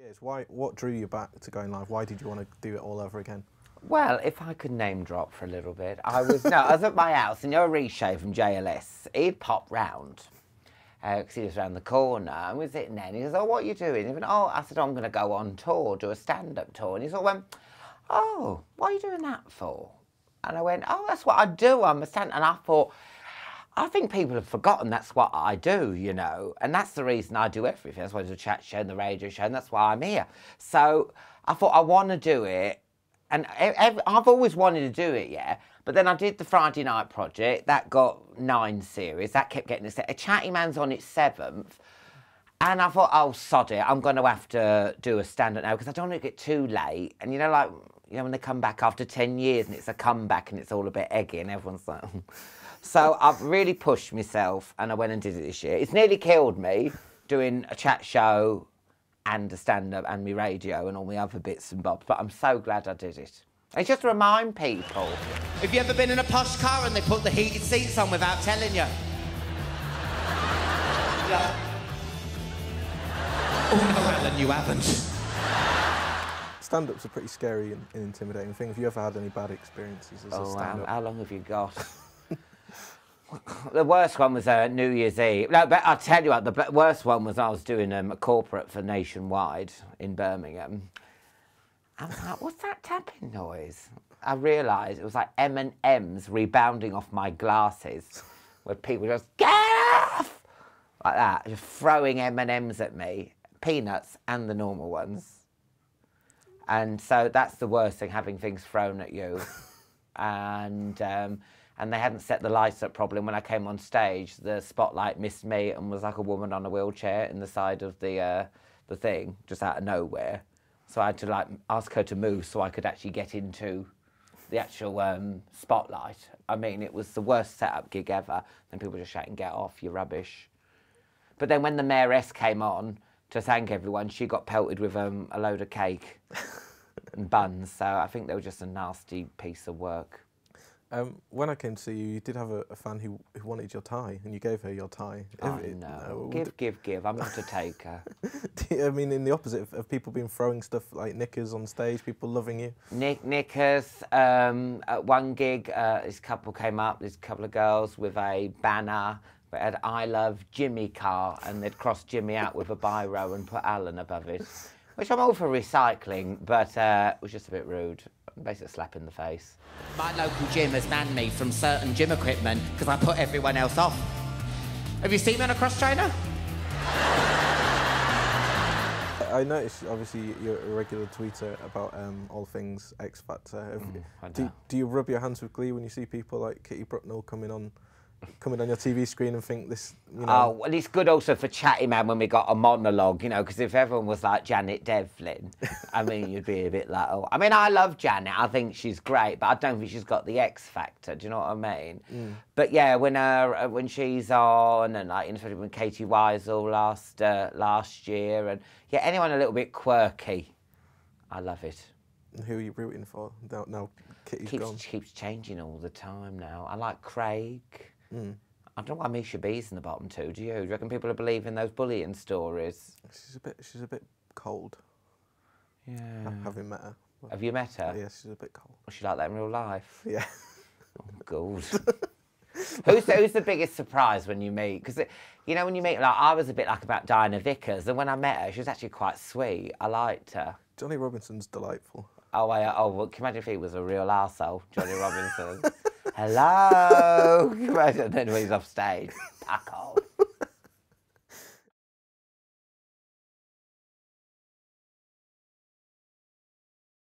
Yes. Why? What drew you back to going live? Why did you want to do it all over again? Well, if I could name drop for a little bit, I was at my house, and Reshay from JLS, he'd pop round, because he was around the corner, and we were sitting there, and he goes, "Oh, what are you doing?" He went, "Oh," I said, "I'm going to go on tour, do a stand-up tour," and he sort of went, "Oh, what are you doing that for?" And I went, "Oh, that's what I do, I'm a stand," and I thought, I think people have forgotten that's what I do, you know, and that's the reason I do everything. That's why I do the chat show and the radio show, and that's why I'm here. So I thought I want to do it, and I've always wanted to do it, yeah. But then I did the Friday Night Project. That got 9 series. That kept getting a Chatty Man's on its 7th. And I thought, oh, sod it, I'm going to have to do a stand-up now because I don't want to get too late. And, you know, like, you know, when they come back after 10 years and it's a comeback and it's all a bit eggy and everyone's like... So I've really pushed myself and I went and did it this year. It's nearly killed me doing a chat show and a stand-up and my radio and all my other bits and bobs, but I'm so glad I did it. It's just to remind people. Have you ever been in a posh car and they put the heated seats on without telling you? Yeah. Oh no, Alan, you haven't. Stand-up's a pretty scary and intimidating thing. Have you ever had any bad experiences as a stand-up? How long have you got? The worst one was New Year's Eve. No, but I'll tell you what, the worst one was I was doing a corporate for Nationwide in Birmingham. I was like, what's that tapping noise? I realised it was like M&M's rebounding off my glasses, where people just, get off! Like that, just throwing M&M's at me, peanuts and the normal ones. And so that's the worst thing, having things thrown at you. And they hadn't set the lights up properly. When I came on stage, the spotlight missed me and was like a woman on a wheelchair in the side of the thing, just out of nowhere. So I had to like ask her to move so I could actually get into the actual spotlight. I mean, it was the worst setup gig ever. Then people just shouting, "Get off, you're rubbish." But then when the mayoress came on to thank everyone, she got pelted with a load of cake and buns. So I think they were just a nasty piece of work. When I came to see you, you did have a fan who wanted your tie, and you gave her your tie. Oh, no. Give. I'm not a taker. I mean, in the opposite, of people being throwing stuff like knickers on stage, people loving you? Knickers. At one gig, this couple came up, this couple of girls, with a banner that had "I love Jimmy Carr," and they'd crossed Jimmy out with a biro and put Alan above it, which I'm all for recycling, but it was just a bit rude. Basically a slap in the face. My local gym has banned me from certain gym equipment because I put everyone else off. Have you seen me on a cross trainer? I noticed, obviously, you're a regular tweeter about all things X Factor. Do you rub your hands with glee when you see people like Kitty Brucknell coming on your TV screen and think this, you know... Oh, well, it's good also for Chatty Man when we got a monologue, you know, because if everyone was like Janet Devlin, I mean, you'd be a bit like, oh... I mean, I love Janet, I think she's great, but I don't think she's got the X Factor, do you know what I mean? Mm. But yeah, when she's on, and like, especially when Katie Weisel last year, and yeah, anyone a little bit quirky, I love it. And who are you rooting for now Kitty's gone? Keeps changing all the time now. I like Craig. Mm. I don't know why Misha B's in the bottom 2, do you? Do you reckon people are believing those bullying stories? She's a bit cold. Yeah. Having met her. Have you met her? Yeah, she's a bit cold. Was she like that in real life? Yeah. Oh, God. Who's the biggest surprise when you meet? Because, you know, when you meet, like, I was a bit like about Diana Vickers, and when I met her, she was actually quite sweet. I liked her. Johnny Robinson's delightful. Well, can you imagine if he was a real arsehole, Johnny Robinson? Hello! Can you imagine then when he's off stage? Fuck off.